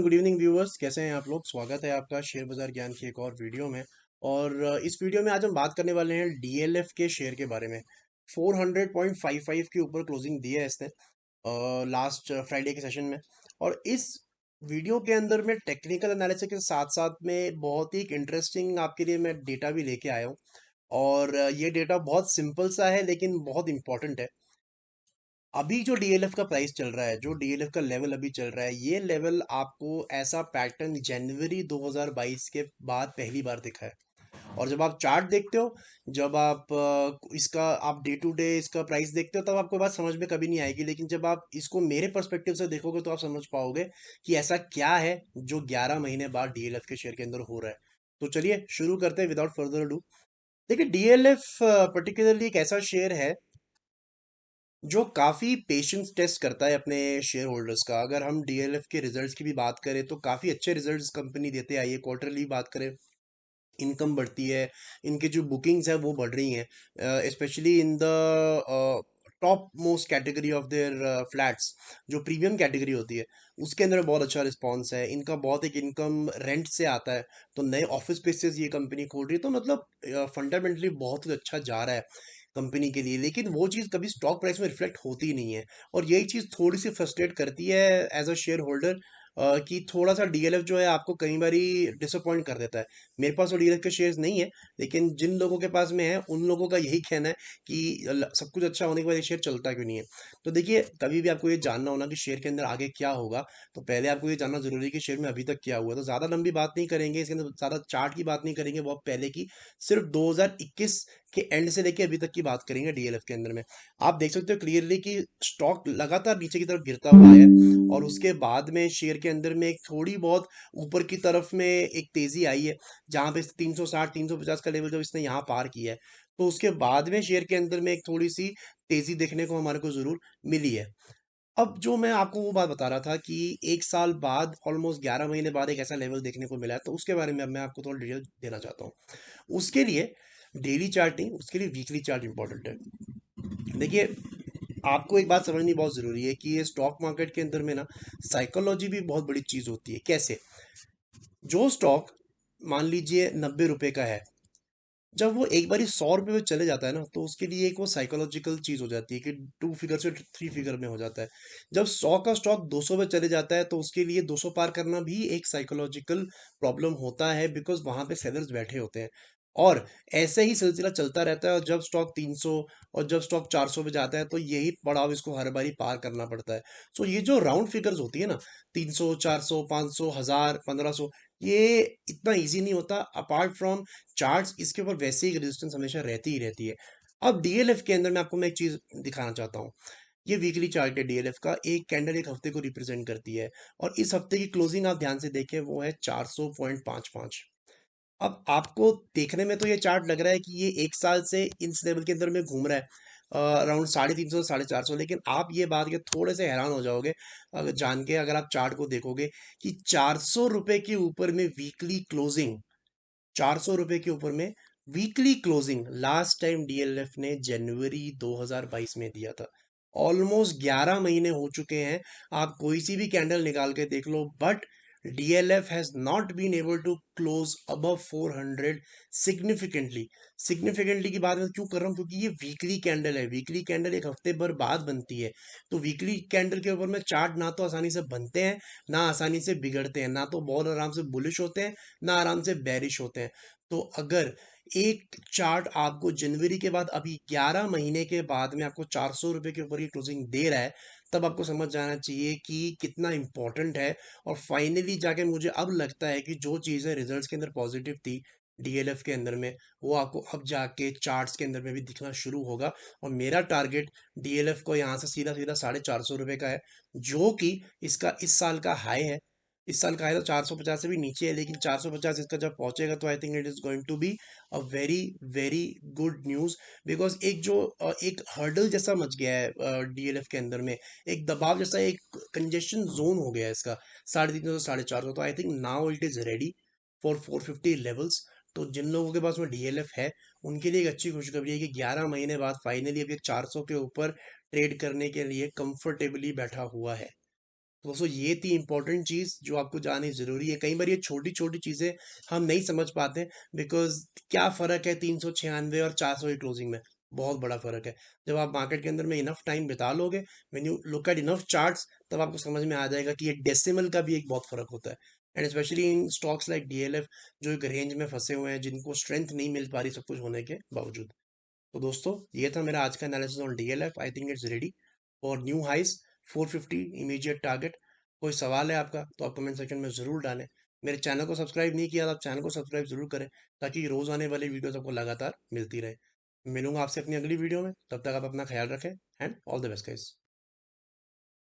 Afternoon, good evening viewers. कैसे हैं आप लोग? स्वागत है आपका शेयर बाजार ज्ञान की एक और वीडियो में। और इस वीडियो में आज हम बात करने वाले हैं डीएलएफ के शेयर के बारे में। 400.55 के ऊपर क्लोजिंग दी है इसने लास्ट फ्राइडे के सेशन में। और इस वीडियो के अंदर मैं टेक्निकल एनालिसिस के साथ साथ में बहुत ही इंटरेस्टिंग आपके लिए मैं डेटा भी लेके आया हूँ। और ये डेटा बहुत सिंपल सा है लेकिन बहुत इंपॉर्टेंट है। अभी जो डीएलएफ का प्राइस चल रहा है, जो डीएलएफ का लेवल अभी चल रहा है, ये लेवल आपको ऐसा पैटर्न जनवरी 2022 के बाद पहली बार दिखा है। और जब आप चार्ट देखते हो, जब आप इसका आप डे टू डे इसका प्राइस देखते हो, तब आपको बात समझ में कभी नहीं आएगी। लेकिन जब आप इसको मेरे पर्सपेक्टिव से देखोगे तो आप समझ पाओगे कि ऐसा क्या है जो 11 महीने बाद डीएलएफ के शेयर के अंदर हो रहा है। तो चलिए शुरू करते हैं विदाउट फर्दर डू। देखिए, डीएलएफ पर्टिकुलरली एक ऐसा शेयर है जो काफ़ी पेशेंस टेस्ट करता है अपने शेयर होल्डर्स का। अगर हम डीएलएफ के रिजल्ट्स की भी बात करें तो काफ़ी अच्छे रिजल्ट्स कंपनी देते आई है। क्वार्टरली बात करें, इनकम बढ़ती है, इनके जो बुकिंग्स है वो बढ़ रही हैं, specially in the top most category of their flats. जो प्रीमियम कैटेगरी होती है उसके अंदर बहुत अच्छा रिस्पॉन्स है। इनका बहुत एक इनकम रेंट से आता है, तो नए ऑफिस स्पेसेस ये कंपनी खोल रही है। तो मतलब फंडामेंटली बहुत ही अच्छा जा रहा है कंपनी के लिए। लेकिन वो चीज़ कभी स्टॉक प्राइस में रिफ्लेक्ट होती नहीं है। और यही चीज़ थोड़ी सी फ्रस्ट्रेट करती है एज अ शेयर होल्डर, कि थोड़ा सा डीएलएफ जो है आपको कई बारी डिसअपॉइंट कर देता है। मेरे पास तो डीएलएफ के शेयर्स नहीं है, लेकिन जिन लोगों के पास में है उन लोगों का यही कहना है कि सब कुछ अच्छा होने के बाद ये शेयर चलता क्यों नहीं है। तो देखिए, कभी भी आपको ये जानना होना कि शेयर के अंदर आगे क्या होगा, तो पहले आपको ये जानना जरूरी है कि शेयर में अभी तक क्या हुआ। तो ज़्यादा लंबी बात नहीं करेंगे इसके अंदर, ज़्यादा चार्ट की बात नहीं करेंगे, बहुत पहले की, सिर्फ 2021 के एंड से लेके अभी तक की बात करेंगे डीएलएफ के अंदर में। आप देख सकते हो क्लियरली कि स्टॉक लगातार नीचे की तरफ गिरता हुआ है, और उसके बाद में शेयर के अंदर में एक थोड़ी बहुत ऊपर की तरफ में एक तेजी आई है, जहां पे 360 350 का लेवल जब इसने यहाँ पार किया है, तो उसके बाद में शेयर के अंदर में एक थोड़ी सी तेजी देखने को हमारे को जरूर मिली है। अब जो मैं आपको वो बात बता रहा था कि एक साल बाद, ऑलमोस्ट 11 महीने बाद एक ऐसा लेवल देखने को मिला है, तो उसके बारे में अब मैं आपको थोड़ा डिटेल देना चाहता हूँ। उसके लिए डेली चार्ट नहीं, उसके लिए वीकली चार्ट इंपॉर्टेंट है। देखिए, आपको एक बात समझनी बहुत ज़रूरी है कि ये स्टॉक मार्केट के अंदर में ना, साइकोलॉजी भी बहुत बड़ी चीज़ होती है। कैसे? जो स्टॉक मान लीजिए 90 रुपए का है, जब वो एक बारी 100 रुपए पे चले जाता है ना, तो उसके लिए एक वो साइकोलॉजिकल चीज़ हो जाती है कि 2 फिगर से 3 फिगर में हो जाता है। जब 100 का स्टॉक 200 पे चले जाता है, तो उसके लिए 200 पार करना भी एक साइकोलॉजिकल प्रॉब्लम होता है, बिकॉज वहां पे सेलर्स बैठे होते हैं। और ऐसे ही सिलसिला चलता रहता है, और जब स्टॉक 300 और जब स्टॉक 400 पे जाता है, तो यही पड़ाव इसको हर बारी पार करना पड़ता है। सो ये जो राउंड फिगर्स होती है ना, 300 400 500 1000 1500, ये इतना इजी नहीं होता। अपार्ट फ्रॉम चार्ट्स, इसके ऊपर वैसे ही रेजिस्टेंस हमेशा रहती ही रहती है। अब डीएलएफ के अंदर मैं आपको मैं एक चीज दिखाना चाहता हूँ। ये वीकली चार्ट है डीएलएफ का, एक कैंडल एक हफ्ते को रिप्रेजेंट करती है। और इस हफ्ते की क्लोजिंग आप ध्यान से देखें, वो है 400.55। अब आपको देखने में तो ये चार्ट लग रहा है कि ये एक साल से इस लेवल के अंदर में घूम रहा है, अराउंड 350 450। लेकिन आप ये बात के थोड़े से हैरान हो जाओगे अगर जान के, अगर आप चार्ट को देखोगे कि 400 रुपए के ऊपर में वीकली क्लोजिंग, 400 रुपए के ऊपर में weekly closing last time DLF ने जनवरी 2022 में दिया था। ऑलमोस्ट 11 महीने हो चुके हैं। आप कोई सी भी कैंडल निकाल के देख लो, but DLF has not been able to close above 400 significantly. Significantly की बात मैं क्यों कर रहा हूँ? क्योंकि ये वीकली कैंडल है। वीकली कैंडल एक हफ्ते भर बाद बनती है। तो वीकली कैंडल के ऊपर में चार्ट ना तो आसानी से बनते हैं, ना आसानी से बिगड़ते हैं। ना तो बहुत आराम से बुलिश होते हैं, ना आराम से बैरिश होते हैं। तो अगर एक चार्ट आपको जनवरी के बाद अभी 11 महीने के बाद में आपको 400 रुपए के ऊपर की क्लोजिंग दे रहा है, तब आपको समझ जाना चाहिए कि कितना इंपॉर्टेंट है। और फाइनली जाके मुझे अब लगता है कि जो चीज़ें रिजल्ट्स के अंदर पॉजिटिव थी डीएलएफ के अंदर में, वो आपको अब जाके चार्ट्स के अंदर में भी दिखना शुरू होगा। और मेरा टारगेट डीएलएफ को यहाँ से सीधा सीधा 450 रुपए का है, जो कि इसका इस साल का हाई है। इस साल का हाई तो 450 से भी नीचे है, लेकिन 450 इसका जब पहुंचेगा तो I think it is going to be a very very good news. Because एक जो एक हर्डल जैसा मच गया है डीएलएफ के अंदर में, एक दबाव जैसा, एक कंजेशन जोन हो गया है इसका 350 से 450। तो I think now it is ready for 450 levels. तो जिन लोगों के पास में डीएलएफ है, उनके लिए एक अच्छी खुशखबरी है कि 11 महीने बाद फाइनली अब ये 400 के ऊपर ट्रेड करने के लिए कंफर्टेबली बैठा हुआ है। तो दोस्तों ये थी इंपॉर्टेंट चीज़ जो आपको जाननी ज़रूरी है। कई बार ये छोटी-छोटी चीज़ें हम नहीं समझ पाते, बिकॉज़ क्या फ़र्क है 396 और 400 की क्लोजिंग में? बहुत बड़ा फ़र्क है। जब आप मार्केट के अंदर में इनफ टाइम बिता लोगे, when you look at enough charts, तब आपको समझ में आ जाएगा कि एक डेसिमल का भी एक बहुत फ़र्क होता है। And specially in stocks like DLF, जो एक रेंज में फँसे हुए हैं, जिनको स्ट्रेंथ नहीं मिल पा रही सब कुछ होने के बावजूद। तो दोस्तों ये था मेरा आज का analysis on DLF. I think it's ready for new highs, 450 immediate target. कोई सवाल है आपका तो आप कमेंट सेक्शन में ज़रूर डालें। मेरे चैनल को सब्सक्राइब नहीं किया तो आप चैनल को सब्सक्राइब जरूर करें, ताकि रोज़ आने वाली वीडियोस आपको लगातार मिलती रहे। मिलूंगा आपसे अपनी अगली वीडियो में, तब तक आप अपना ख्याल रखें and all the best guys.